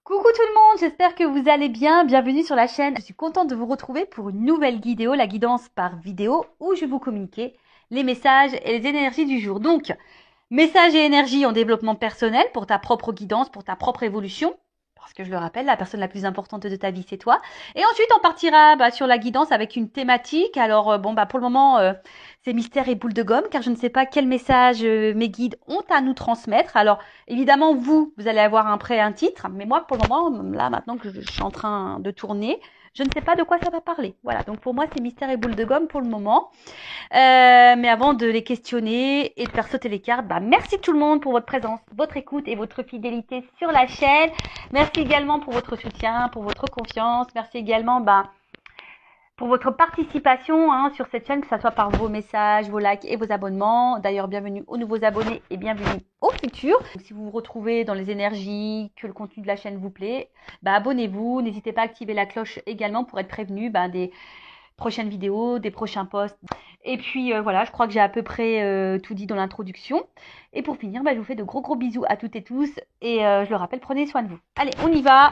Coucou tout le monde, j'espère que vous allez bien. Bienvenue sur la chaîne. Je suis contente de vous retrouver pour une nouvelle vidéo, la guidance par vidéo, où je vais vous communiquer les messages et les énergies du jour. Donc, messages et énergies en développement personnel pour ta propre guidance, pour ta propre évolution. Parce que je le rappelle, la personne la plus importante de ta vie, c'est toi. Et ensuite, on partira sur la guidance avec une thématique. Alors, pour le moment, c'est mystère et boule de gomme, car je ne sais pas quel message mes guides ont à nous transmettre. Alors, évidemment, vous allez avoir un titre. Mais moi, pour le moment, là, maintenant que je suis en train de tourner, je ne sais pas de quoi ça va parler. Voilà, donc pour moi, c'est mystère et boule de gomme pour le moment. Mais avant de les questionner et de faire sauter les cartes, merci tout le monde pour votre présence, votre écoute et votre fidélité sur la chaîne. Merci également pour votre soutien, pour votre confiance. Merci également pour votre participation sur cette chaîne, que ce soit par vos messages, vos likes et vos abonnements. D'ailleurs, bienvenue aux nouveaux abonnés et bienvenue aux futurs. Donc, si vous vous retrouvez dans les énergies, que le contenu de la chaîne vous plaît, abonnez-vous. N'hésitez pas à activer la cloche également pour être prévenu des prochaines vidéos, des prochains posts. Et puis voilà, je crois que j'ai à peu près tout dit dans l'introduction. Et pour finir, je vous fais de gros bisous à toutes et tous. Et je le rappelle, prenez soin de vous. Allez, on y va.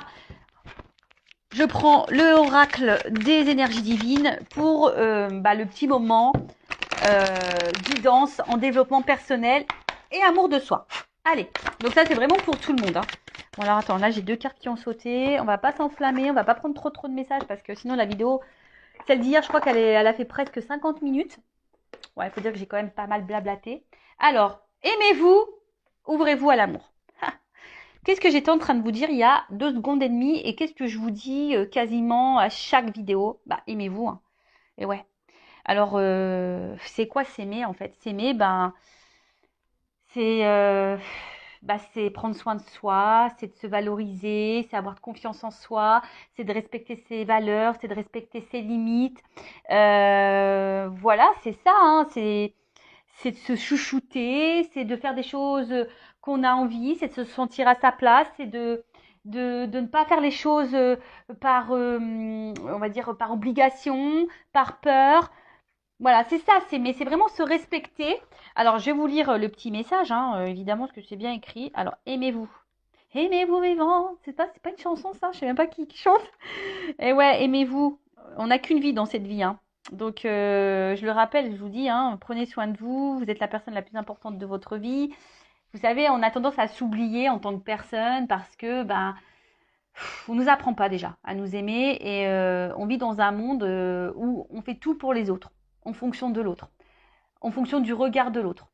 Je prends le oracle des énergies divines pour le petit moment guidance en développement personnel et amour de soi. Allez, donc ça c'est vraiment pour tout le monde. Bon alors attends, là j'ai deux cartes qui ont sauté. On va pas s'enflammer, on va pas prendre trop de messages parce que sinon la vidéo, celle d'hier, je crois elle a fait presque 50 minutes. Ouais, il faut dire que j'ai quand même pas mal blablaté. Alors, aimez-vous, ouvrez-vous à l'amour. Qu'est-ce que j'étais en train de vous dire il y a 2 secondes et demie et qu'est-ce que je vous dis quasiment à chaque vidéo? Aimez-vous. Hein. Et ouais. Alors, c'est quoi s'aimer en fait? S'aimer, c'est c'est prendre soin de soi, c'est de se valoriser, c'est avoir de confiance en soi, c'est de respecter ses valeurs, c'est de respecter ses limites. Voilà, c'est ça, hein, c'est de se chouchouter, c'est de faire des choses qu'on a envie, c'est de se sentir à sa place, c'est de ne pas faire les choses par, on va dire, par obligation, par peur. Voilà, c'est ça, mais c'est vraiment se respecter. Alors, je vais vous lire le petit message, évidemment, parce que c'est bien écrit. Alors, aimez-vous. Aimez-vous vivant. C'est pas une chanson, ça. Je sais même pas qui chante. Et ouais, aimez-vous. On n'a qu'une vie dans cette vie, hein. Donc, je le rappelle, je vous dis, prenez soin de vous. Vous êtes la personne la plus importante de votre vie. Vous savez, on a tendance à s'oublier en tant que personne parce que, on nous apprend pas déjà à nous aimer et on vit dans un monde où on fait tout pour les autres, en fonction de l'autre, en fonction du regard de l'autre,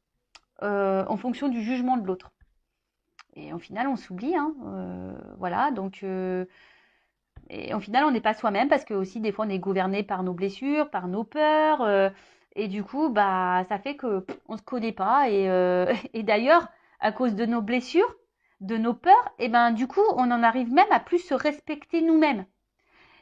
en fonction du jugement de l'autre. Et au final, on s'oublie, voilà. Donc, et au final, on n'est pas soi-même parce que aussi des fois, on est gouverné par nos blessures, par nos peurs, et du coup, ça fait que on se connaît pas. Et, et d'ailleurs, à cause de nos blessures, de nos peurs, et du coup, on en arrive même à plus se respecter nous-mêmes.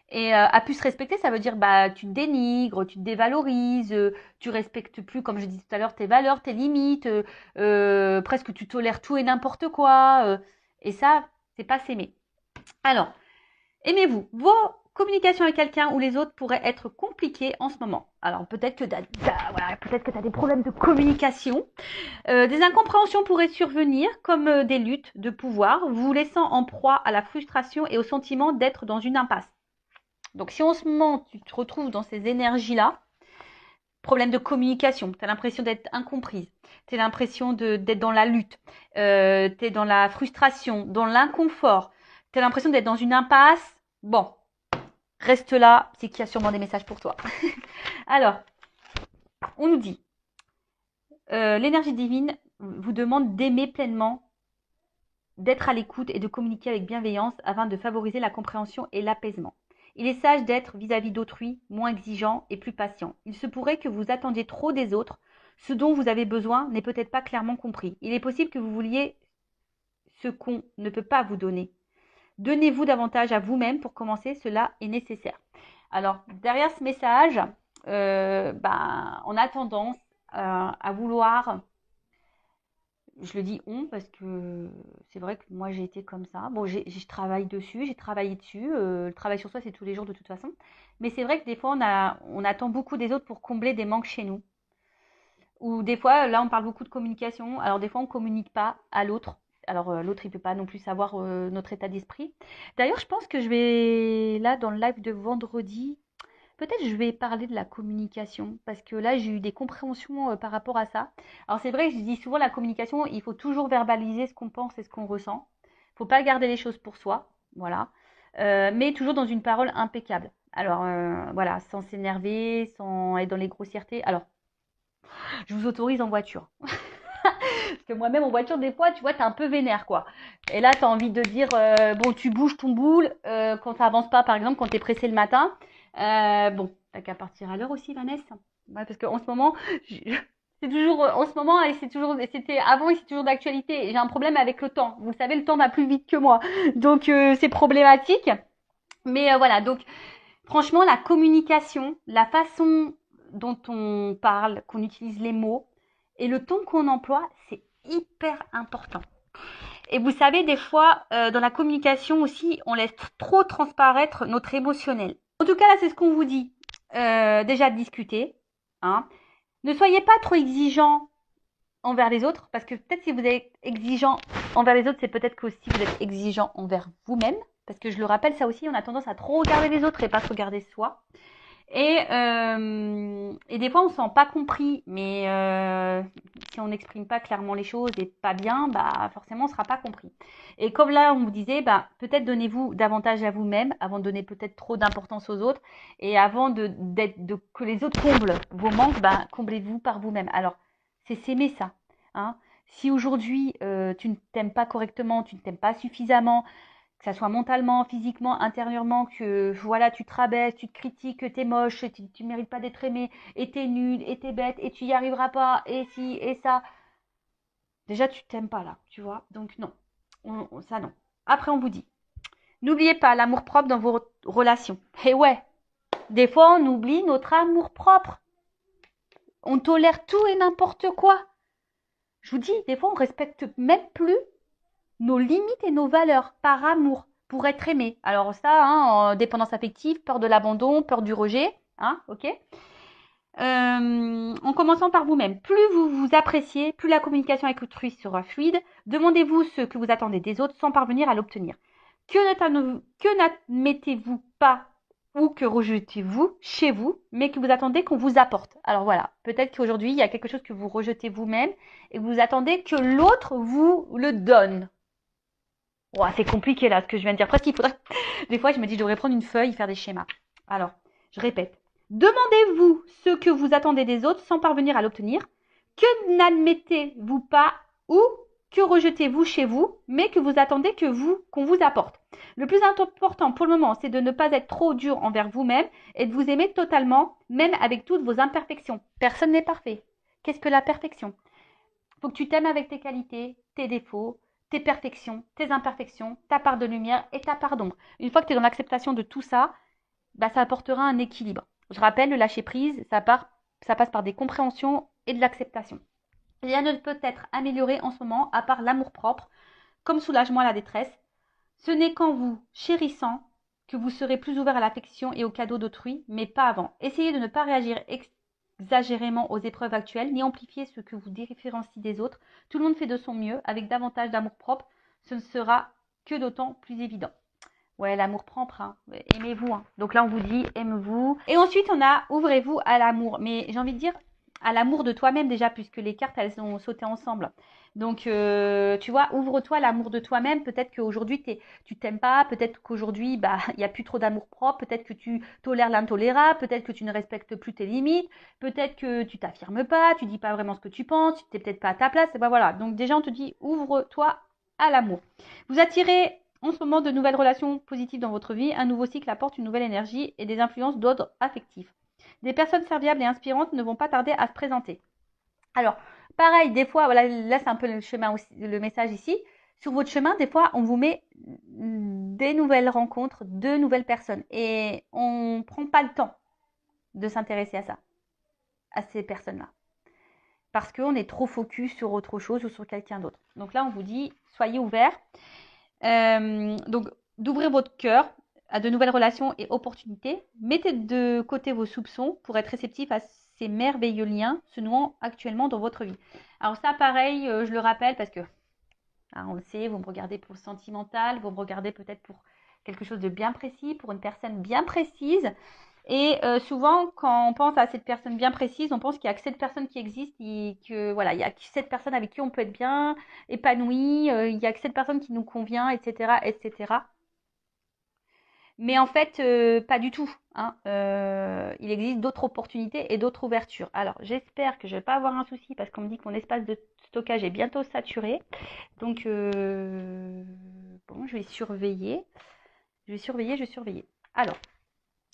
Et à plus se respecter, ça veut dire tu te dénigres, tu te dévalorises, tu respectes plus, comme je disais tout à l'heure, tes valeurs, tes limites, presque tu tolères tout et n'importe quoi. Et ça, c'est pas s'aimer. Alors, aimez-vous. Vos communications avec quelqu'un ou les autres pourraient être compliquées en ce moment. Alors peut-être que tu as des problèmes de communication. Des incompréhensions pourraient survenir comme des luttes de pouvoir, vous laissant en proie à la frustration et au sentiment d'être dans une impasse. Donc si en ce moment tu te retrouves dans ces énergies-là, problème de communication, tu as l'impression d'être incomprise, tu as l'impression d'être dans la lutte, tu es dans la frustration, dans l'inconfort, tu as l'impression d'être dans une impasse, bon, reste là, c'est qu'il y a sûrement des messages pour toi. Alors, on nous dit, l'énergie divine vous demande d'aimer pleinement, d'être à l'écoute et de communiquer avec bienveillance afin de favoriser la compréhension et l'apaisement. Il est sage d'être vis-à-vis d'autrui moins exigeant et plus patient. Il se pourrait que vous attendiez trop des autres. Ce dont vous avez besoin n'est peut-être pas clairement compris. Il est possible que vous vouliez ce qu'on ne peut pas vous donner. Donnez-vous davantage à vous-même pour commencer, cela est nécessaire. Alors, derrière ce message, on a tendance à vouloir, je le dis on parce que c'est vrai que moi j'ai été comme ça. Bon, je travaille dessus, j'ai travaillé dessus. Le travail sur soi, c'est tous les jours de toute façon. Mais c'est vrai que des fois, on attend beaucoup des autres pour combler des manques chez nous. Ou des fois, là, on parle beaucoup de communication. Alors des fois, on ne communique pas à l'autre Alors, l'autre, il peut pas non plus savoir notre état d'esprit. D'ailleurs, je pense que je vais, là, dans le live de vendredi, peut-être je vais parler de la communication, parce que là, j'ai eu des compréhensions par rapport à ça. Alors, c'est vrai, je dis souvent la communication, il faut toujours verbaliser ce qu'on pense et ce qu'on ressent. Il faut pas garder les choses pour soi, voilà. Mais toujours dans une parole impeccable. Alors, voilà, sans s'énerver, sans être dans les grossièretés. Alors, je vous autorise en voiture. Parce que moi-même en voiture, des fois, tu vois, t'es un peu vénère, quoi. Et là, t'as envie de dire, bon, tu bouges ton boule quand ça avance pas, par exemple, quand t'es pressé le matin. Bon, t'as qu'à partir à l'heure aussi, Vanessa. Ouais, parce qu'en ce moment, c'est toujours, en ce moment, et c'est toujours, c'était avant et c'est toujours d'actualité. J'ai un problème avec le temps. Vous savez, le temps va plus vite que moi. Donc, c'est problématique. Mais voilà, donc, franchement, la communication, la façon dont on parle, qu'on utilise les mots et le ton qu'on emploie, c'est hyper important. Et vous savez, des fois, dans la communication aussi, on laisse trop transparaître notre émotionnel. En tout cas, là, c'est ce qu'on vous dit. Déjà, discuter. Hein. Ne soyez pas trop exigeant envers les autres, parce que peut-être si vous êtes exigeant envers les autres, c'est peut-être que aussi vous êtes exigeant envers vous-même. Parce que je le rappelle, ça aussi, on a tendance à trop regarder les autres et pas se regarder soi. Et des fois, on ne se sent pas compris, mais si on n'exprime pas clairement les choses et pas bien, bah forcément, on ne sera pas compris. Et comme là, on vous disait, bah, peut-être donnez-vous davantage à vous-même avant de donner peut-être trop d'importance aux autres. Et avant que les autres comblent vos manques, bah, comblez-vous par vous-même. Alors, c'est s'aimer ça. Hein. Si aujourd'hui, tu ne t'aimes pas correctement, tu ne t'aimes pas suffisamment, que ça soit mentalement, physiquement, intérieurement, que voilà, tu te rabaisses, tu te critiques, que t'es moche, tu mérites pas d'être aimé, et t'es nul, et t'es bête, et tu y arriveras pas, et si, et ça. Déjà, tu t'aimes pas là, tu vois. Donc non, ça non. Après, on vous dit, n'oubliez pas l'amour propre dans vos relations. Et ouais, des fois, on oublie notre amour propre. On tolère tout et n'importe quoi. Je vous dis, des fois, on respecte même plus nos limites et nos valeurs par amour pour être aimé. Alors ça, hein, dépendance affective, peur de l'abandon, peur du rejet, hein, ok. En commençant par vous-même. Plus vous vous appréciez, plus la communication avec autrui sera fluide. Demandez-vous ce que vous attendez des autres sans parvenir à l'obtenir. Que n'admettez-vous pas ou que rejetez-vous chez vous, mais que vous attendez qu'on vous apporte. Alors voilà, peut-être qu'aujourd'hui, il y a quelque chose que vous rejetez vous-même et que vous attendez que l'autre vous le donne. Oh, c'est compliqué là ce que je viens de dire. Presque il faudrait. Des fois, je me dis, je devrais prendre une feuille et faire des schémas. Alors, je répète. Demandez-vous ce que vous attendez des autres sans parvenir à l'obtenir. Que n'admettez-vous pas ou que rejetez-vous chez vous, mais que vous attendez qu'on vous apporte. Le plus important pour le moment, c'est de ne pas être trop dur envers vous-même et de vous aimer totalement, même avec toutes vos imperfections. Personne n'est parfait. Qu'est-ce que la perfection? Il faut que tu t'aimes avec tes qualités, tes défauts, tes perfections, tes imperfections, ta part de lumière et ta part d'ombre. Une fois que tu es dans l'acceptation de tout ça, bah, ça apportera un équilibre. Je rappelle, le lâcher prise, ça passe par des compréhensions et de l'acceptation. Rien ne peut être amélioré en ce moment, à part l'amour-propre, comme soulagement à la détresse. Ce n'est qu'en vous chérissant que vous serez plus ouvert à l'affection et aux cadeaux d'autrui, mais pas avant. Essayez de ne pas réagir exagérément aux épreuves actuelles, ni amplifier ce que vous différencie des autres. Tout le monde fait de son mieux, avec davantage d'amour-propre, ce ne sera que d'autant plus évident. Ouais, l'amour propre, hein. Aimez-vous. Hein. Donc là, on vous dit, aimez-vous. Et ensuite, on a, ouvrez-vous à l'amour. Mais j'ai envie de dire, à l'amour de toi-même déjà, puisque les cartes, elles ont sauté ensemble. Donc, tu vois, ouvre-toi à l'amour de toi-même. Peut-être qu'aujourd'hui, tu t'aimes pas. Peut-être qu'aujourd'hui, bah, il n'y a plus trop d'amour propre. Peut-être que tu tolères l'intolérable. Peut-être que tu ne respectes plus tes limites. Peut-être que tu t'affirmes pas. Tu dis pas vraiment ce que tu penses. Tu n'es peut-être pas à ta place. Et ben voilà. Donc déjà, on te dit, ouvre-toi à l'amour. Vous attirez en ce moment de nouvelles relations positives dans votre vie, un nouveau cycle apporte une nouvelle énergie et des influences d'ordre affectif. Des personnes serviables et inspirantes ne vont pas tarder à se présenter. Alors, pareil, des fois, voilà, là c'est un peu le chemin aussi, le message ici. Sur votre chemin, des fois, on vous met des nouvelles rencontres, de nouvelles personnes. Et on ne prend pas le temps de s'intéresser à ça, à ces personnes-là. Parce qu'on est trop focus sur autre chose ou sur quelqu'un d'autre. Donc là, on vous dit, soyez ouverts. Donc, d'ouvrir votre cœur à de nouvelles relations et opportunités. Mettez de côté vos soupçons pour être réceptif à ces merveilleux liens se nouant actuellement dans votre vie. Alors ça, pareil, je le rappelle parce que Hein, on le sait, vous me regardez pour le sentimental, vous me regardez peut-être pour quelque chose de bien précis, pour une personne bien précise. Et souvent, quand on pense à cette personne bien précise, on pense qu'il n'y a que cette personne qui existe et que voilà, il y a que cette personne avec qui on peut être bien épanoui, il n'y a que cette personne qui nous convient, etc., etc. Mais en fait, pas du tout. Hein. Il existe d'autres opportunités et d'autres ouvertures. Alors, j'espère que je ne vais pas avoir un souci parce qu'on me dit que mon espace de stockage est bientôt saturé. Donc, bon, je vais surveiller. Je vais surveiller. Alors,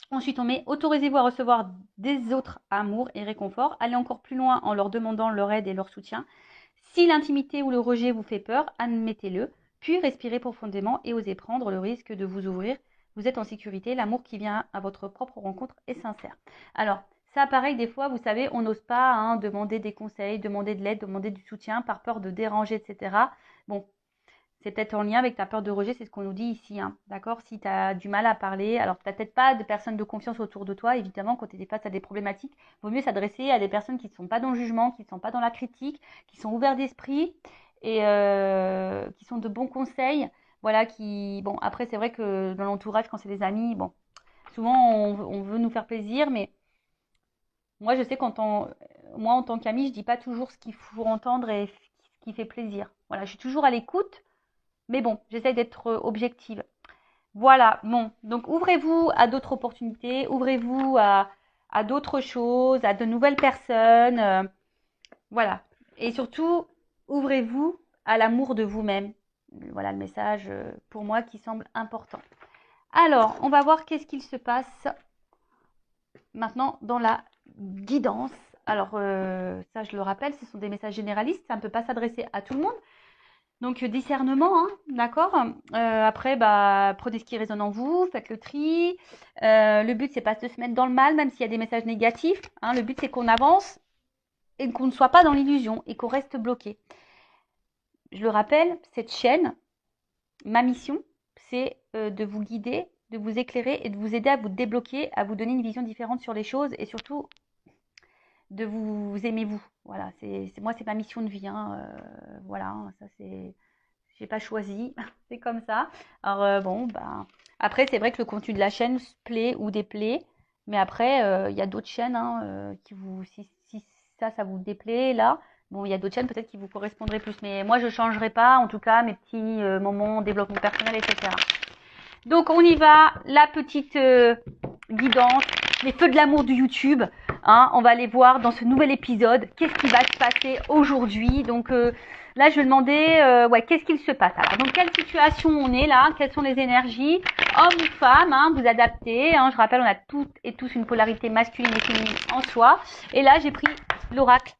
ensuite, on met autorisez-vous à recevoir des autres amours et réconfort. Allez encore plus loin en leur demandant leur aide et leur soutien. Si l'intimité ou le rejet vous fait peur, admettez-le. Puis respirez profondément et osez prendre le risque de vous ouvrir. Vous êtes en sécurité. L'amour qui vient à votre propre rencontre est sincère. Alors, ça, pareil, des fois, vous savez, on n'ose pas demander des conseils, demander de l'aide, demander du soutien par peur de déranger, etc. Bon, c'est peut-être en lien avec ta peur de rejet, c'est ce qu'on nous dit ici, hein, d'accord? Si tu as du mal à parler, alors tu n'as peut-être pas de personnes de confiance autour de toi, évidemment, quand tu es face à des problématiques, il vaut mieux s'adresser à des personnes qui ne sont pas dans le jugement, qui ne sont pas dans la critique, qui sont ouverts d'esprit et qui sont de bons conseils. Voilà, bon, après, c'est vrai que dans l'entourage, quand c'est des amis, bon, souvent on veut nous faire plaisir, mais moi, je sais moi, en tant qu'amie, je dis pas toujours ce qu'il faut entendre et ce qui fait plaisir. Voilà, je suis toujours à l'écoute. Mais bon, j'essaye d'être objective. Voilà, bon. Donc, ouvrez-vous à d'autres opportunités, ouvrez-vous à d'autres choses, à de nouvelles personnes. Voilà. Et surtout, ouvrez-vous à l'amour de vous-même. Voilà le message pour moi qui semble important. Alors, on va voir qu'est-ce qu'il se passe maintenant dans la guidance. Alors, ça, je le rappelle, ce sont des messages généralistes. Ça ne peut pas s'adresser à tout le monde. Donc, discernement, hein, d'accord. Après, prenez ce qui résonne en vous, faites le tri. Le but, c'est pas de se mettre dans le mal, même s'il y a des messages négatifs. Hein. Le but, c'est qu'on avance et qu'on ne soit pas dans l'illusion et qu'on reste bloqué. Je le rappelle, cette chaîne, ma mission, c'est de vous guider, de vous éclairer et de vous aider à vous débloquer, à vous donner une vision différente sur les choses et surtout de vous aimer vous. Voilà, moi, c'est ma mission de vie. Hein. Voilà, hein, ça c'est... J'ai pas choisi, c'est comme ça. Alors après c'est vrai que le contenu de la chaîne se plaît ou déplaît, mais après il y a d'autres chaînes qui vous, si ça vous déplaît là, bon il y a d'autres chaînes peut-être qui vous correspondraient plus, mais moi je changerai pas en tout cas mes petits moments développement personnel, etc. Donc on y va, la petite guidance, les feux de l'amour du YouTube. Hein, on va aller voir dans ce nouvel épisode qu'est-ce qui va se passer aujourd'hui. Donc là, je vais demander, qu'est-ce qu'il se passe. Alors, dans quelle situation on est là? Quelles sont les énergies? Homme ou femme, hein, vous adaptez. Hein, je rappelle, on a toutes et tous une polarité masculine et féminine en soi. Et là, j'ai pris l'oracle,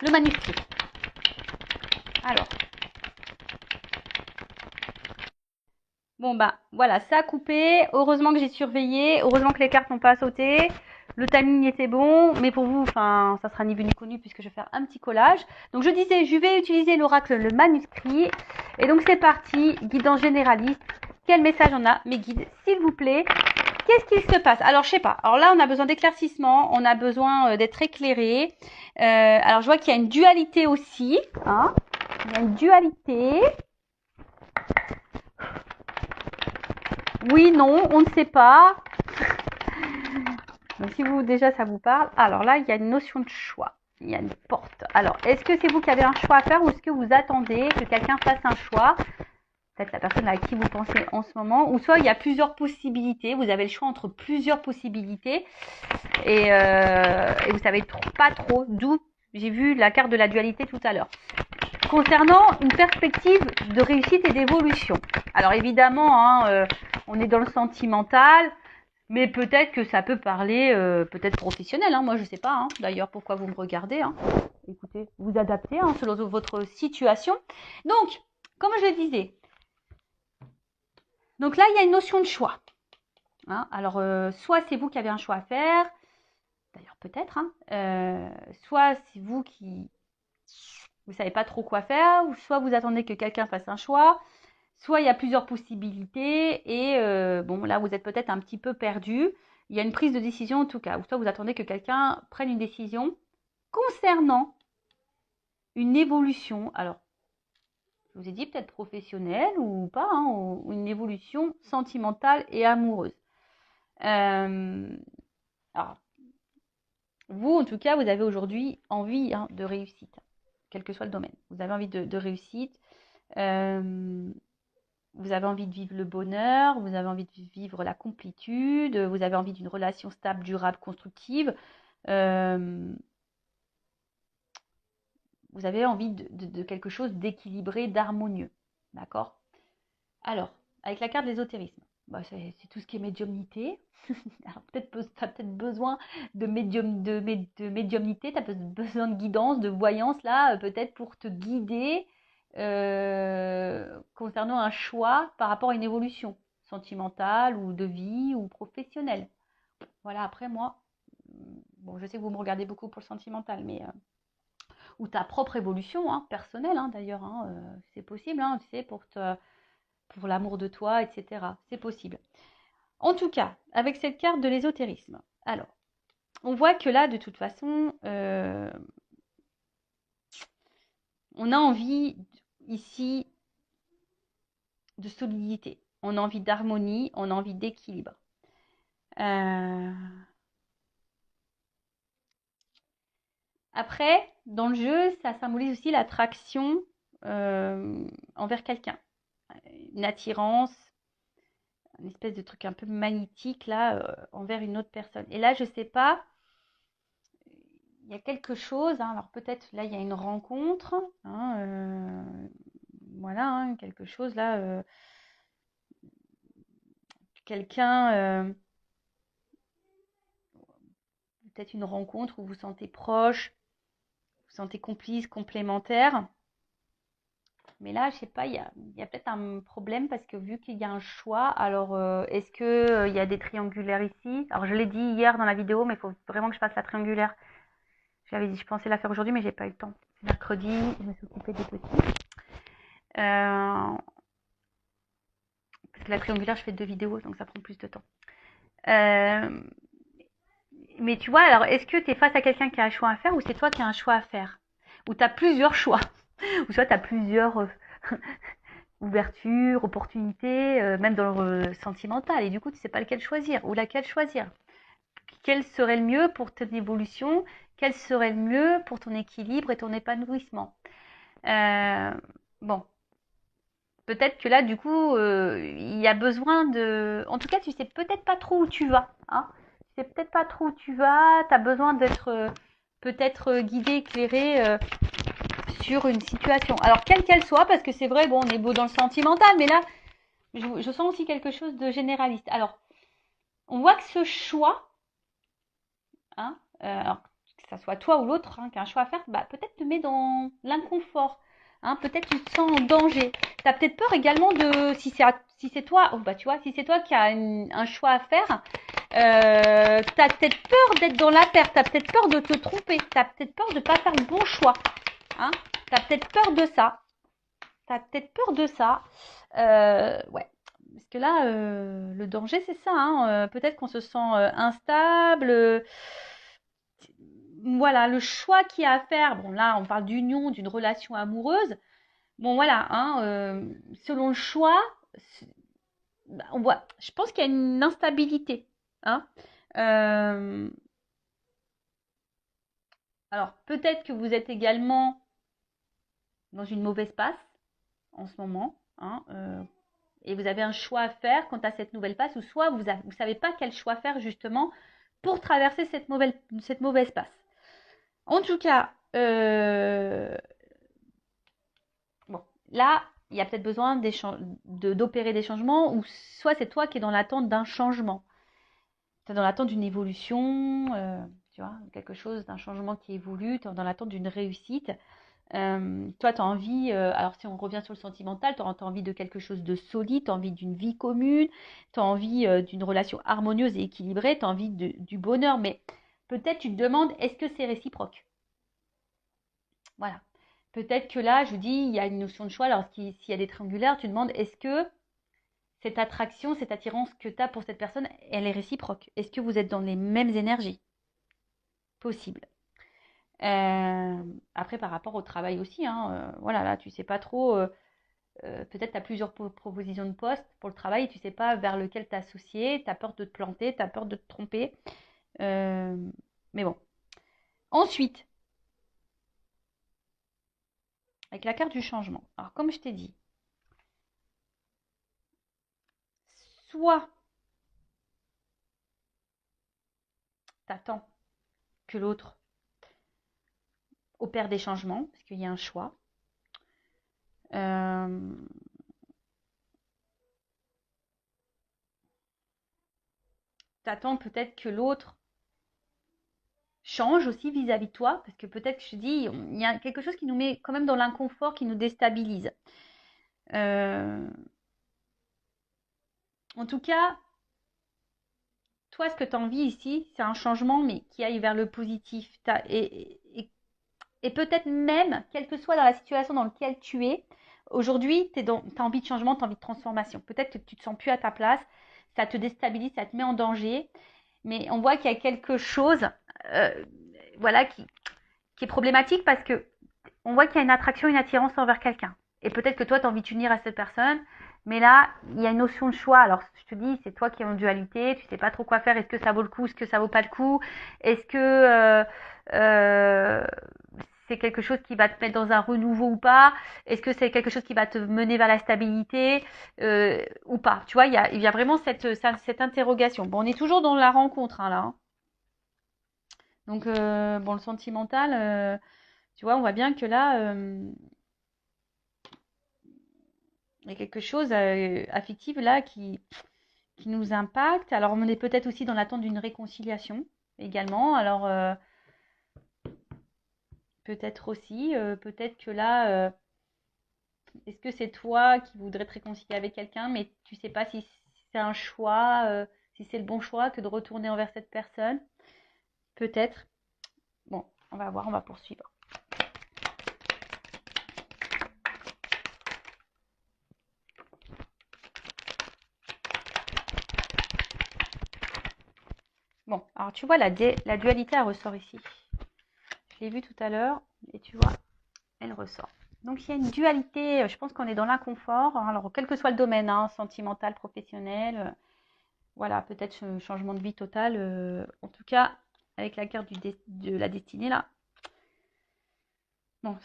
le manuscrit. Alors. Bon voilà, ça a coupé. Heureusement que j'ai surveillé. Heureusement que les cartes n'ont pas sauté. Le timing était bon, mais pour vous, ça sera ni vu ni connu puisque je vais faire un petit collage. Donc je disais, je vais utiliser l'oracle, le manuscrit. Et donc c'est parti, guidance généraliste. Quel message on a, mes guides, s'il vous plaît? Qu'est-ce qu'il se passe? Alors je sais pas. Alors là, on a besoin d'éclaircissement, on a besoin d'être éclairé. Alors je vois qu'il y a une dualité aussi. Hein, il y a une dualité. Oui, non, on ne sait pas. Donc si vous déjà ça vous parle, alors là il y a une notion de choix, il y a une porte. Alors est-ce que c'est vous qui avez un choix à faire ou est-ce que vous attendez que quelqu'un fasse un choix? Peut-être la personne à qui vous pensez en ce moment, ou soit il y a plusieurs possibilités, vous avez le choix entre plusieurs possibilités et vous savez pas trop d'où. J'ai vu la carte de la dualité tout à l'heure. Concernant une perspective de réussite et d'évolution. Alors évidemment, on est dans le sentimental, mais peut-être que ça peut parler, peut-être professionnel. Hein, moi, je sais pas. Hein, d'ailleurs, pourquoi vous me regardez. Hein. Écoutez, vous adaptez selon votre situation. Donc, comme je le disais, donc là, il y a une notion de choix. Hein, alors, soit c'est vous qui avez un choix à faire, d'ailleurs peut-être, soit c'est vous qui vous savez pas trop quoi faire, ou soit vous attendez que quelqu'un fasse un choix, soit il y a plusieurs possibilités et là vous êtes peut-être un petit peu perdu. Il y a une prise de décision en tout cas, ou soit vous attendez que quelqu'un prenne une décision concernant une évolution. Alors, je vous ai dit peut-être professionnelle ou pas, hein, ou une évolution sentimentale et amoureuse. Alors, vous, en tout cas, vous avez aujourd'hui envie de réussite, quel que soit le domaine. Vous avez envie de réussite, vous avez envie de vivre le bonheur, vous avez envie de vivre la complétude, vous avez envie d'une relation stable, durable, constructive. Vous avez envie de quelque chose d'équilibré, d'harmonieux. D'accord? Alors, avec la carte de l'ésotérisme, c'est tout ce qui est médiumnité. Alors, tu as peut-être besoin de médiumnité, tu as besoin de guidance, de voyance, là, peut-être pour te guider concernant un choix par rapport à une évolution sentimentale ou de vie ou professionnelle. Voilà, après moi, bon, je sais que vous me regardez beaucoup pour le sentimental, mais ou ta propre évolution personnelle d'ailleurs, c'est possible, tu sais, pour l'amour de toi, etc. C'est possible. En tout cas, avec cette carte de l'ésotérisme, alors, on voit que là, de toute façon, on a envie ici de solidité, on a envie d'harmonie, on a envie d'équilibre. Après, dans le jeu, ça symbolise aussi l'attraction envers quelqu'un, une attirance, une espèce de truc un peu magnétique là envers une autre personne. Et là, je sais pas, il y a quelque chose. Alors peut-être là, il y a une rencontre. Voilà, quelque chose là. Quelqu'un, peut-être une rencontre où vous vous sentez proche, vous vous sentez complice, complémentaire. Mais là, je sais pas, il y a peut-être un problème parce que vu qu'il y a un choix, alors est-ce que il y a des triangulaires ici? Alors je l'ai dit hier dans la vidéo, mais il faut vraiment que je fasse la triangulaire. J'avais dit, je pensais la faire aujourd'hui, mais j'ai pas eu le temps. C'est mercredi, je me suis occupée des petits. Parce que la triangulaire, je fais 2 vidéos, donc ça prend plus de temps. Mais tu vois, alors est-ce que tu es face à quelqu'un qui a un choix à faire ou c'est toi qui as un choix à faire? Ou tu as plusieurs choix? Ou soit tu as plusieurs ouvertures, opportunités, même dans le sentimental, et du coup tu sais pas lequel choisir ou laquelle choisir. Quel serait le mieux pour ton évolution? Quel serait le mieux pour ton équilibre et ton épanouissement? Bon, peut-être que là, du coup, il y a besoin de... En tout cas, tu sais peut-être pas trop où tu vas. Tu sais peut-être pas trop où tu vas. Tu as besoin d'être peut-être guidé, éclairé sur une situation. Alors, quelle qu'elle soit, parce que c'est vrai, bon, on est beau dans le sentimental, mais là, je sens aussi quelque chose de généraliste. Alors, on voit que ce choix, alors, que ça soit toi ou l'autre qui a un choix à faire, peut-être te met dans l'inconfort. Peut-être tu te sens en danger. Tu as peut-être peur également de, si c'est toi, tu vois, si c'est toi qui as un choix à faire, tu as peut-être peur d'être dans la perte, tu as peut-être peur de te tromper, tu as peut-être peur de ne pas faire le bon choix. Tu as peut-être peur de ça. Ouais. Parce que là, le danger, c'est ça. Peut-être qu'on se sent instable. Voilà, le choix qu'il y a à faire. Bon, là, on parle d'union, d'une relation amoureuse. Bon, voilà, selon le choix, on voit, je pense qu'il y a une instabilité. Alors, peut-être que vous êtes également dans une mauvaise passe en ce moment. Et vous avez un choix à faire quant à cette nouvelle passe, ou soit vous ne savez pas quel choix faire justement pour traverser cette mauvaise passe. En tout cas, bon, là, il y a peut-être besoin d'opérer des changements, ou soit c'est toi qui es dans l'attente d'un changement. Tu es dans l'attente d'une évolution, tu vois, quelque chose, d'un changement qui évolue, tu es dans l'attente d'une réussite. Toi, tu as envie, alors si on revient sur le sentimental, tu as envie de quelque chose de solide, tu as envie d'une vie commune, tu as envie d'une relation harmonieuse et équilibrée, tu as envie du bonheur, mais peut-être tu te demandes, est-ce que c'est réciproque? Voilà. Peut-être que là, je vous dis, il y a une notion de choix. Alors, s'il y a des triangulaires, tu demandes, est-ce que cette attraction, cette attirance que tu as pour cette personne, elle est réciproque? Est-ce que vous êtes dans les mêmes énergies? Possible. Après, par rapport au travail aussi, voilà, là, tu sais pas trop peut-être tu as plusieurs propositions de poste pour le travail et tu ne sais pas vers lequel t'associer, tu as peur de te planter, tu as peur de te tromper. Mais bon. Ensuite, avec la carte du changement. Alors, comme je t'ai dit, soit tu attends que l'autre opère des changements, parce qu'il y a un choix. Tu attends peut-être que l'autre change aussi vis-à-vis de toi, parce que peut-être, je te dis, il y a quelque chose qui nous met quand même dans l'inconfort, qui nous déstabilise. En tout cas, toi, ce que tu as envie ici, c'est un changement, mais qui aille vers le positif. Et peut-être même, quelle que soit dans la situation dans laquelle tu es, aujourd'hui, tu as envie de changement, tu as envie de transformation. Peut-être que tu ne te sens plus à ta place, ça te déstabilise, ça te met en danger. Mais on voit qu'il y a quelque chose voilà, qui est problématique parce que on voit qu'il y a une attraction, une attirance envers quelqu'un. Et peut-être que toi, tu as envie de t'unir à cette personne. Mais là, il y a une notion de choix. Alors, je te dis, c'est toi qui es en dualité. Tu sais pas trop quoi faire. Est-ce que ça vaut le coup? Est-ce que ça vaut pas le coup? Est-ce que c'est quelque chose qui va te mettre dans un renouveau ou pas? Est-ce que c'est quelque chose qui va te mener vers la stabilité ou pas? Tu vois, il y a vraiment cette interrogation. Bon, on est toujours dans la rencontre hein, là. Hein. Donc, bon, le sentimental, tu vois, on voit bien que là, il y a quelque chose affectif là qui nous impacte. Alors, on est peut-être aussi dans l'attente d'une réconciliation également. Alors, peut-être aussi, peut-être que là, est-ce que c'est toi qui voudrais te réconcilier avec quelqu'un, mais tu sais pas si c'est un choix, si c'est le bon choix que de retourner envers cette personne? Peut-être. Bon, on va voir, on va poursuivre. Bon, alors tu vois, la dualité, elle ressort ici. Je l'ai vu tout à l'heure, et tu vois, elle ressort. Donc il y a une dualité, je pense qu'on est dans l'inconfort, hein, alors quel que soit le domaine, hein, sentimental, professionnel, voilà, peut-être changement de vie total, en tout cas, avec la carte de la destinée là, bon,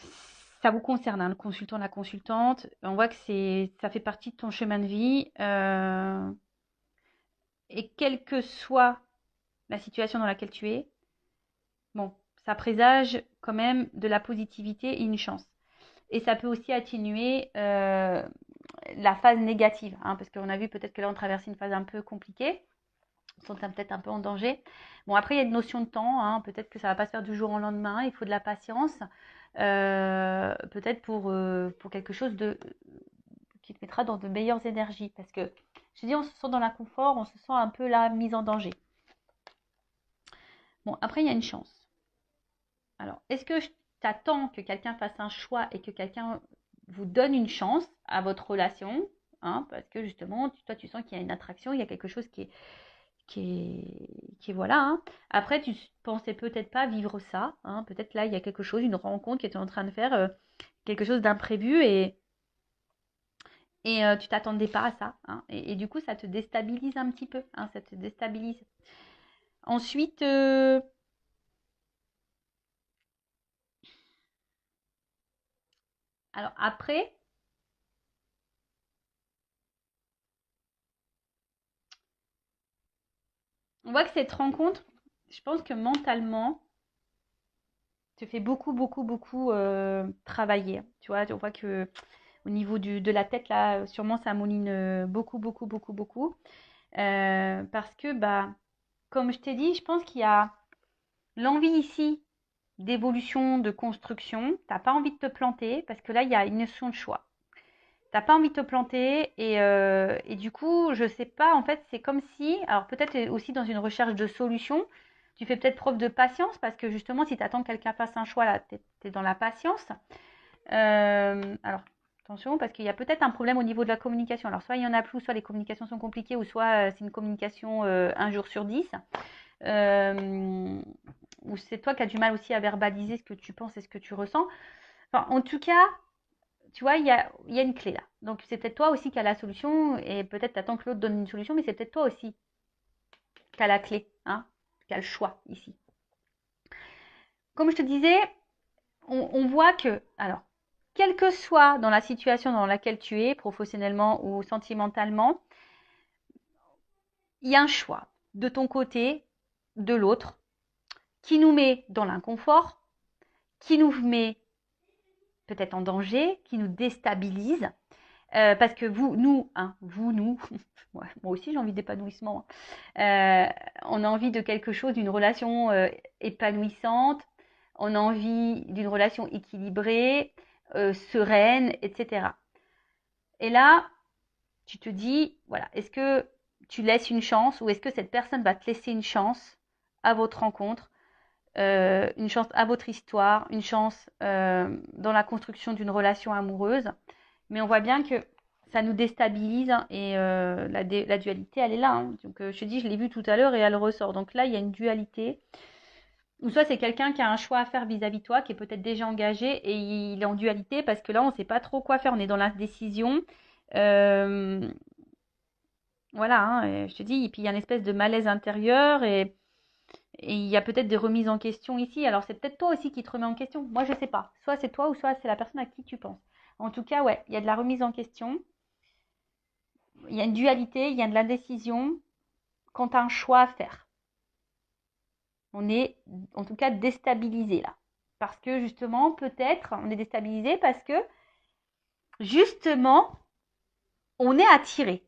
ça vous concerne, hein, le consultant, la consultante, on voit que ça fait partie de ton chemin de vie, et quelle que soit la situation dans laquelle tu es, bon, ça présage quand même de la positivité et une chance. Et ça peut aussi atténuer la phase négative, hein, parce qu'on a vu peut-être que là on traverse une phase un peu compliquée, on se sent peut-être un peu en danger. Bon, après il y a une notion de temps, hein, peut-être que ça ne va pas se faire du jour au lendemain, il faut de la patience, peut-être pour quelque chose qui te mettra dans de meilleures énergies, parce que je dis on se sent dans l'inconfort, on se sent un peu là mise en danger. Bon, après il y a une chance. Alors, est-ce que t'attends que quelqu'un fasse un choix et que quelqu'un vous donne une chance à votre relation, hein, parce que justement, toi, tu sens qu'il y a une attraction, il y a quelque chose qui est voilà. Hein. Après, tu pensais peut-être pas vivre ça, hein, peut-être là, il y a quelque chose, une rencontre qui était en train de faire quelque chose d'imprévu et tu t'attendais pas à ça. Hein, et du coup, ça te déstabilise un petit peu, hein, ça te déstabilise. Ensuite, alors après, on voit que cette rencontre, je pense que mentalement, te fait beaucoup, beaucoup, beaucoup travailler. Tu vois, on voit que au niveau de la tête, là, sûrement, ça mouline beaucoup, beaucoup, beaucoup, beaucoup. Parce que, bah, comme je t'ai dit, je pense qu'il y a l'envie ici d'évolution, de construction. T'as pas envie de te planter parce que là, il y a une notion de choix. T'as pas envie de te planter et du coup, je sais pas, en fait, c'est comme si, alors peut-être aussi dans une recherche de solution, tu fais peut-être preuve de patience parce que justement, si tu attends que quelqu'un fasse un choix, là, tu es dans la patience. Alors, attention, parce qu'il y a peut-être un problème au niveau de la communication. Alors, soit il y en a plus, soit les communications sont compliquées, ou soit c'est une communication un jour sur 10. Ou c'est toi qui as du mal aussi à verbaliser ce que tu penses et ce que tu ressens. Enfin, en tout cas, tu vois, il y a une clé là. Donc, c'est peut-être toi aussi qui as la solution et peut-être tu attends que l'autre donne une solution, mais c'est peut-être toi aussi qui as la clé, hein, qui as le choix ici. Comme je te disais, on voit que, alors, quelle que soit dans la situation dans laquelle tu es, professionnellement ou sentimentalement, il y a un choix de ton côté, de l'autre, qui nous met dans l'inconfort, qui nous met peut-être en danger, qui nous déstabilise. Parce que nous, moi aussi j'ai envie d'épanouissement. On a envie de quelque chose, d'une relation épanouissante. On a envie d'une relation équilibrée, sereine, etc. Et là, tu te dis, voilà, est-ce que tu laisses une chance ou est-ce que cette personne va te laisser une chance à votre rencontre, une chance à votre histoire, une chance dans la construction d'une relation amoureuse. Mais on voit bien que ça nous déstabilise hein, et la dualité, elle est là. Hein. Donc je te dis, je l'ai vu tout à l'heure et elle ressort. Donc là, il y a une dualité. Ou soit c'est quelqu'un qui a un choix à faire vis-à-vis de toi, qui est peut-être déjà engagé et il est en dualité parce que là, on ne sait pas trop quoi faire. On est dans l'indécision. Voilà, hein, et je te dis, et puis il y a une espèce de malaise intérieur et il y a peut-être des remises en question ici. Alors c'est peut-être toi aussi qui te remets en question. Moi, je ne sais pas. Soit c'est toi ou soit c'est la personne à qui tu penses. En tout cas, ouais, il y a de la remise en question. Il y a une dualité, il y a de l'indécision quand tu as un choix à faire. On est en tout cas déstabilisé là. Parce que justement, peut-être, on est déstabilisé parce que justement, on est attiré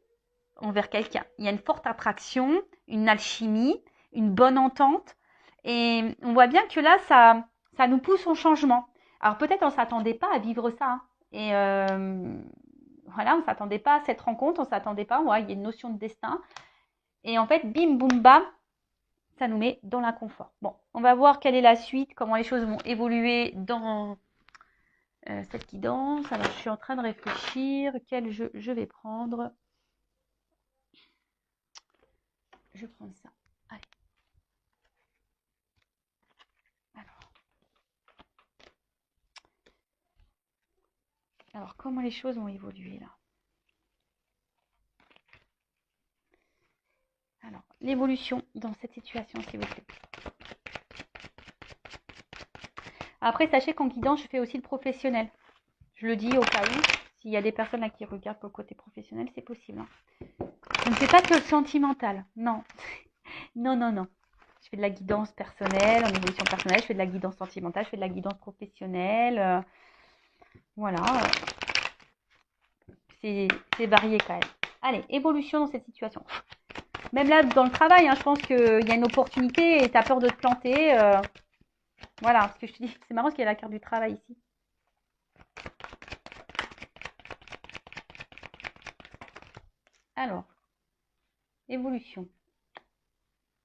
envers quelqu'un. Il y a une forte attraction, une alchimie, une bonne entente. Et on voit bien que là, ça nous pousse au changement. Alors peut-être on ne s'attendait pas à vivre ça. Hein. Et voilà, on ne s'attendait pas à cette rencontre, on ne s'attendait pas. Ouais, il y a une notion de destin. Et en fait, bim, boum, bam, ça nous met dans l'inconfort. Bon, on va voir quelle est la suite, comment les choses vont évoluer dans cette guidance. Alors, je suis en train de réfléchir. Quel jeu je vais prendre? Je prends ça. Allez. Alors, comment les choses vont évoluer là? Alors, l'évolution dans cette situation, s'il vous plaît. Après, sachez qu'en guidance, je fais aussi le professionnel. Je le dis au cas où, s'il y a des personnes là qui regardent pour le côté professionnel, c'est possible. Hein. Je ne fais pas que le sentimental. Non. Non, non, non. Je fais de la guidance personnelle, en évolution personnelle, je fais de la guidance sentimentale, je fais de la guidance professionnelle. Voilà. C'est varié quand même. Allez, évolution dans cette situation. Même là, dans le travail, hein, je pense qu'il y a une opportunité et tu as peur de te planter. Voilà, ce que je te dis. C'est marrant parce qu'il y a la carte du travail ici. Alors, évolution.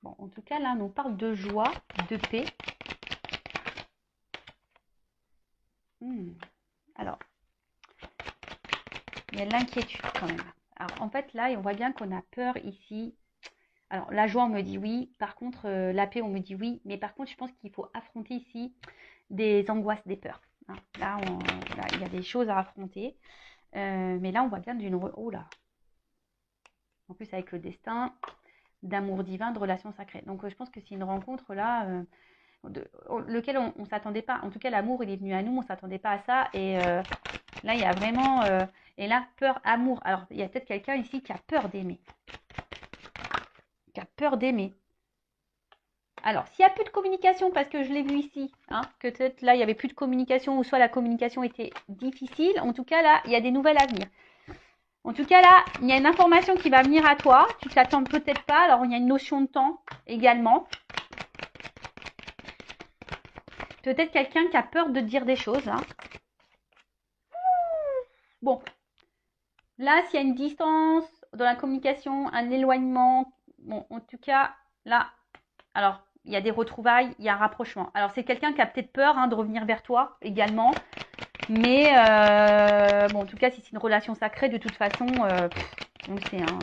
Bon, en tout cas, là, on nous parle de joie, de paix. Alors, il y a de l'inquiétude quand même. Alors, en fait, là, on voit bien qu'on a peur ici. Alors, la joie, on me dit oui. Par contre, la paix, on me dit oui. Mais par contre, je pense qu'il faut affronter ici des angoisses, des peurs. Hein. Là, il y a des choses à affronter. Mais là, on voit bien d'une... Oh là. En plus, avec le destin, d'amour divin, de relation sacrée. Donc, je pense que c'est une rencontre là... lequel on ne s'attendait pas. En tout cas, l'amour, il est venu à nous, on ne s'attendait pas à ça. Et là, il y a vraiment... et là, peur, amour. Alors, il y a peut-être quelqu'un ici qui a peur d'aimer. Qui a peur d'aimer. Alors, s'il n'y a plus de communication, parce que je l'ai vu ici, hein, que peut-être là, il n'y avait plus de communication, ou soit la communication était difficile. En tout cas, là, il y a des nouvelles à venir. En tout cas, là, il y a une information qui va venir à toi. Tu ne t'attends peut-être pas. Alors, il y a une notion de temps également. Peut-être quelqu'un qui a peur de dire des choses. Hein. Bon. Là, s'il y a une distance dans la communication, un éloignement, bon, en tout cas, là, alors, il y a des retrouvailles, il y a un rapprochement. Alors, c'est quelqu'un qui a peut-être peur hein, de revenir vers toi également. Mais, bon, en tout cas, si c'est une relation sacrée, de toute façon, on le sait, hein,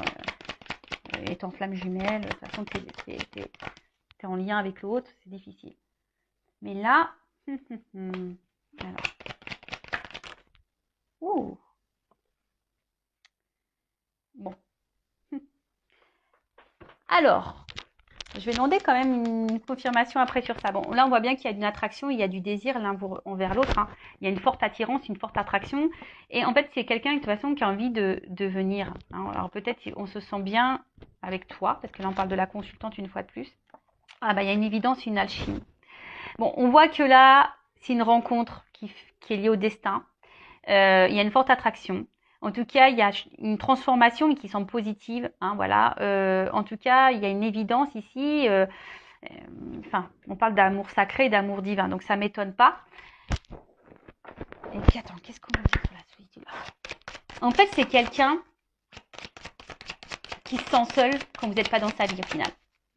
étant flamme jumelle, de toute façon, t'es en lien avec l'autre, c'est difficile. Mais là, alors, Ouh, bon. Alors, je vais demander quand même une confirmation après sur ça. Bon, là, on voit bien qu'il y a une attraction, il y a du désir l'un envers l'autre, hein. Il y a une forte attirance, une forte attraction. Et en fait, c'est quelqu'un, de toute façon, qui a envie de venir, hein. Alors, peut-être on se sent bien avec toi, parce que là, on parle de la consultante une fois de plus. Ah, bah, il y a une évidence, une alchimie. Bon, on voit que là, c'est une rencontre qui est liée au destin. Il y a une forte attraction. En tout cas, il y a une transformation qui semble positive, hein, voilà. En tout cas, il y a une évidence ici. Enfin, on parle d'amour sacré, d'amour divin, donc ça m'étonne pas. Et puis attends, qu'est-ce qu'on va dire sur la solitude? En fait, c'est quelqu'un qui se sent seul quand vous n'êtes pas dans sa vie au final.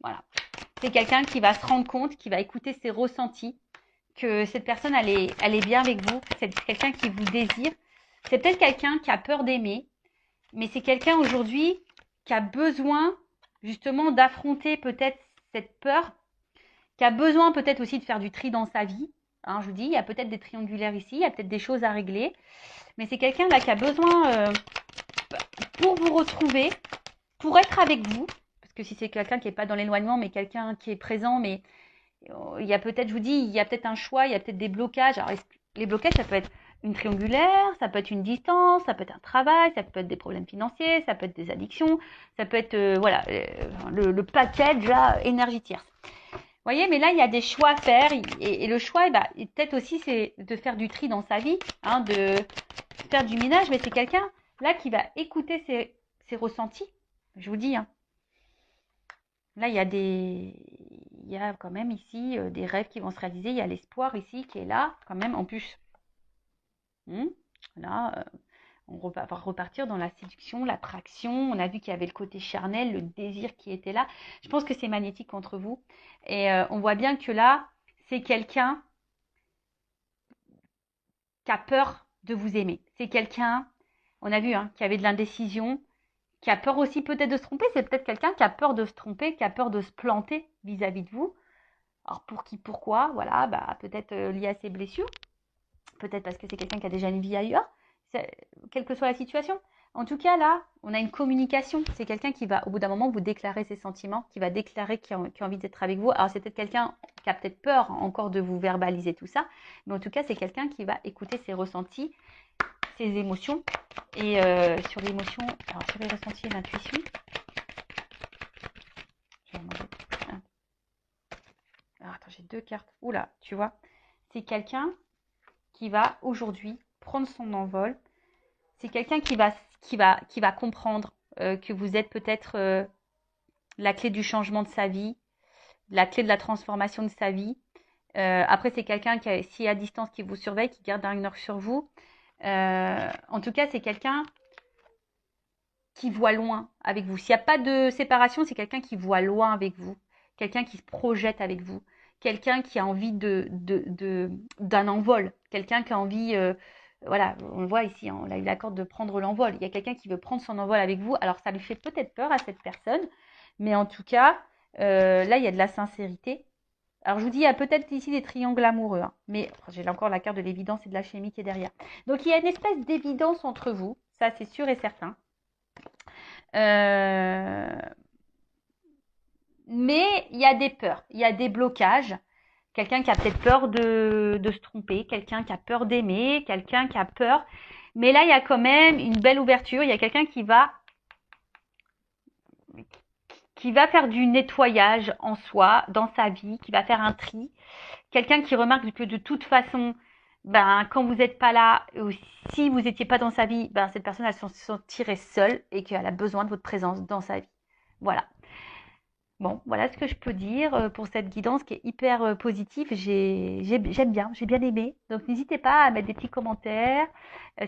Voilà. C'est quelqu'un qui va se rendre compte, qui va écouter ses ressentis, que cette personne, elle est bien avec vous. C'est quelqu'un qui vous désire. C'est peut-être quelqu'un qui a peur d'aimer, mais c'est quelqu'un aujourd'hui qui a besoin justement d'affronter peut-être cette peur, qui a besoin peut-être aussi de faire du tri dans sa vie. Hein, je vous dis, il y a peut-être des triangulaires ici, il y a peut-être des choses à régler, mais c'est quelqu'un là qui a besoin, pour vous retrouver, pour être avec vous, parce que si c'est quelqu'un qui n'est pas dans l'éloignement, mais quelqu'un qui est présent, mais il y a peut-être, je vous dis, il y a peut-être un choix, il y a peut-être des blocages. Alors, les blocages, ça peut être une triangulaire, ça peut être une distance, ça peut être un travail, ça peut être des problèmes financiers, ça peut être des addictions, ça peut être, voilà, le package là, énergie tierce. Vous voyez, mais là, il y a des choix à faire. Et le choix, peut-être aussi, c'est de faire du tri dans sa vie, hein, de faire du ménage. Mais c'est quelqu'un, là, qui va écouter ses ressentis. Je vous dis, hein. Là, il y a quand même ici des rêves qui vont se réaliser. Il y a l'espoir ici qui est là, quand même, en plus. Là, on va repartir dans la séduction, l'attraction. On a vu qu'il y avait le côté charnel, le désir qui était là. Je pense que c'est magnétique entre vous. Et on voit bien que là, c'est quelqu'un qui a peur de vous aimer. C'est quelqu'un, on a vu, hein, qui avait de l'indécision, qui a peur aussi peut-être de se tromper. C'est peut-être quelqu'un qui a peur de se tromper, qui a peur de se planter vis-à-vis de vous. Alors pour qui, pourquoi, voilà, bah, peut-être lié à ses blessures, peut-être parce que c'est quelqu'un qui a déjà une vie ailleurs, quelle que soit la situation. En tout cas, là, on a une communication. C'est quelqu'un qui va, au bout d'un moment, vous déclarer ses sentiments, qui va déclarer qu'il a envie d'être avec vous. Alors, c'est peut-être quelqu'un qui a peut-être peur encore de vous verbaliser tout ça, mais en tout cas, c'est quelqu'un qui va écouter ses ressentis, ses émotions. Et sur l'émotion, alors sur les ressentis et l'intuition, je vais demander. Alors, attends, j'ai deux cartes. Oula, tu vois, c'est quelqu'un qui va aujourd'hui prendre son envol. C'est quelqu'un qui va comprendre que vous êtes peut-être la clé du changement de sa vie, la clé de la transformation de sa vie. Après, c'est quelqu'un qui, si à distance, qui vous surveille, qui garde un œil sur vous. En tout cas, c'est quelqu'un qui voit loin avec vous. S'il n'y a pas de séparation, c'est quelqu'un qui voit loin avec vous, quelqu'un qui se projette avec vous, quelqu'un qui a envie d'un envol, quelqu'un qui a envie, voilà, on le voit ici, hein, on a eu l'accord de prendre l'envol. Il y a quelqu'un qui veut prendre son envol avec vous. Alors ça lui fait peut-être peur à cette personne, mais en tout cas, là, il y a de la sincérité. Alors je vous dis, il y a peut-être ici des triangles amoureux, hein, mais j'ai là encore la carte de l'évidence et de la chimie qui est derrière. Donc il y a une espèce d'évidence entre vous, ça c'est sûr et certain. Euh, mais il y a des peurs, il y a des blocages. Quelqu'un qui a peut-être peur de se tromper, quelqu'un qui a peur d'aimer, quelqu'un qui a peur. Mais là, il y a quand même une belle ouverture. Il y a quelqu'un qui va faire du nettoyage en soi, dans sa vie, qui va faire un tri. Quelqu'un qui remarque que de toute façon, ben, quand vous n'êtes pas là, ou si vous n'étiez pas dans sa vie, ben, cette personne, elle se sentirait seule et qu'elle a besoin de votre présence dans sa vie. Voilà. Bon, voilà ce que je peux dire pour cette guidance qui est hyper positive. J'aime bien, j'ai bien aimé. Donc n'hésitez pas à mettre des petits commentaires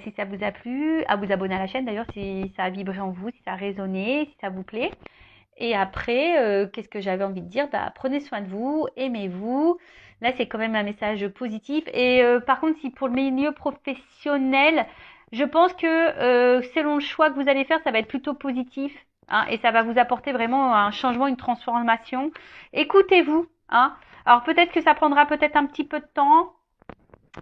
si ça vous a plu, à vous abonner à la chaîne d'ailleurs si ça a vibré en vous, si ça a résonné, si ça vous plaît. Et après, qu'est-ce que j'avais envie de dire? Bah, prenez soin de vous, aimez-vous. Là, c'est quand même un message positif. Et par contre, si pour le milieu professionnel, je pense que selon le choix que vous allez faire, ça va être plutôt positif. Hein, et ça va vous apporter vraiment un changement, une transformation. Écoutez-vous. Hein. Alors peut-être que ça prendra peut-être un petit peu de temps.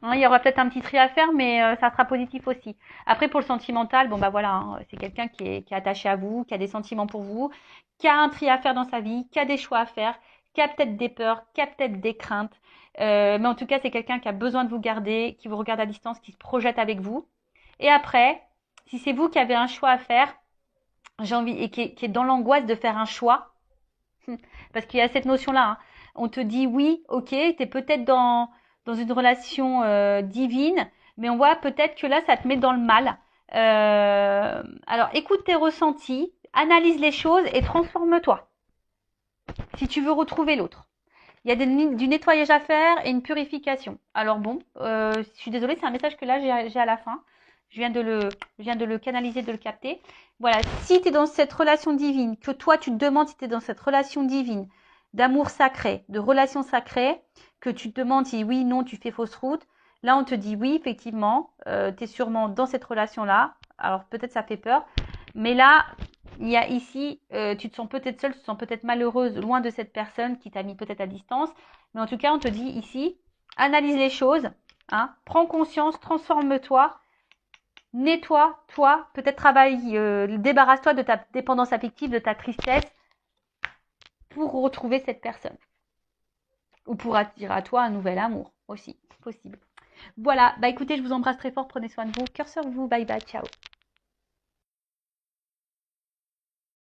Hein, il y aura peut-être un petit tri à faire, mais ça sera positif aussi. Après, pour le sentimental, bon bah voilà, hein, c'est quelqu'un qui est attaché à vous, qui a des sentiments pour vous, qui a un tri à faire dans sa vie, qui a des choix à faire, qui a peut-être des peurs, qui a peut-être des craintes. Mais en tout cas, c'est quelqu'un qui a besoin de vous garder, qui vous regarde à distance, qui se projette avec vous. Et après, si c'est vous qui avez un choix à faire, j'ai envie, et qui est dans l'angoisse de faire un choix, parce qu'il y a cette notion-là, hein. On te dit oui, ok, tu es peut-être dans une relation divine, mais on voit peut-être que là, ça te met dans le mal. Alors, écoute tes ressentis, analyse les choses et transforme-toi si tu veux retrouver l'autre. Il y a du nettoyage à faire et une purification. Alors bon, je suis désolée, c'est un message que là j'ai à la fin. Je viens de le canaliser, de le capter. Voilà, si tu es dans cette relation divine, que toi tu te demandes si tu es dans cette relation divine, d'amour sacré, de relation sacrée, que tu te demandes si oui, non, tu fais fausse route, là on te dit oui, effectivement, tu es sûrement dans cette relation-là. Alors peut-être ça fait peur, mais là, il y a ici, tu te sens peut-être seule, tu te sens peut-être malheureuse, loin de cette personne qui t'a mis peut-être à distance. Mais en tout cas, on te dit ici, analyse les choses, hein, prends conscience, transforme-toi, nettoie-toi, peut-être travaille, débarrasse-toi de ta dépendance affective, de ta tristesse pour retrouver cette personne. Ou pour attirer à toi un nouvel amour aussi, possible. Voilà, bah écoutez, je vous embrasse très fort, prenez soin de vous, cœur sur vous, bye bye, ciao.